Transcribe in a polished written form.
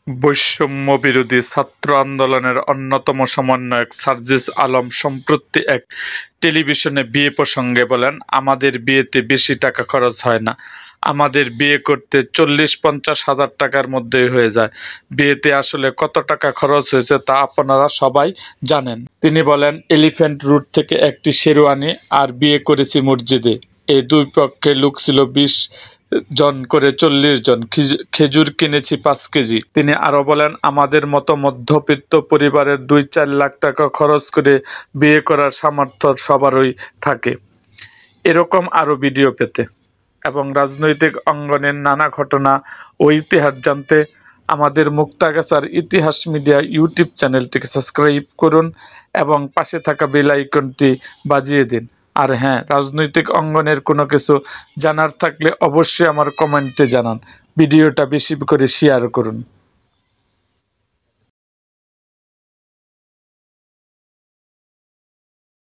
বৈষম্য বিরোধী ছাত্র আন্দোলনের অন্যতম সমন্বয়ক সার্জিস আলম সম্প্রতি এক টেলিভিশনে বিয়ে প্রসঙ্গে বলেন, আমাদের বিয়েতে বেশি টাকা খরচ হয় না। আমাদের বিয়ে করতে 40-50 হাজার টাকার মধ্যেই হয়ে যায়। বিয়েতে আসলে কত টাকা খরচ হয়েছে তা আপনারা সবাই জানেন। তিনি বলেন, এলিফ্যান্ট রোড থেকে একটি শেরওয়ানি আর বিয়ে করেছি মসজিদে। এই দুই পক্ষে লোক ছিল 20 জন করে 40 জন। খেজুর কিনেছি 5 কেজি। তিনি আরো বলেন, আমাদের মতো মধ্যবিত্ত পরিবারের 2-4 লাখ টাকা খরচ করে বিয়ে করার সামর্থ্য সবারই থাকে। এরকম আরো ভিডিও পেতে এবং রাজনৈতিক অঙ্গনের নানা ঘটনা ও ইতিহাস জানতে আমাদের মুক্তাগাছার ইতিহাস মিডিয়া ইউটিউব চ্যানেলটিকে সাবস্ক্রাইব করুন এবং পাশে থাকা বেল আইকনটি বাজিয়ে দিন। আর হ্যাঁ, রাজনৈতিক অঙ্গনের কোনো কিছু জানার থাকলে অবশ্যই আমার কমেন্টে জানান। ভিডিওটা বেশি করে শেয়ার করুন।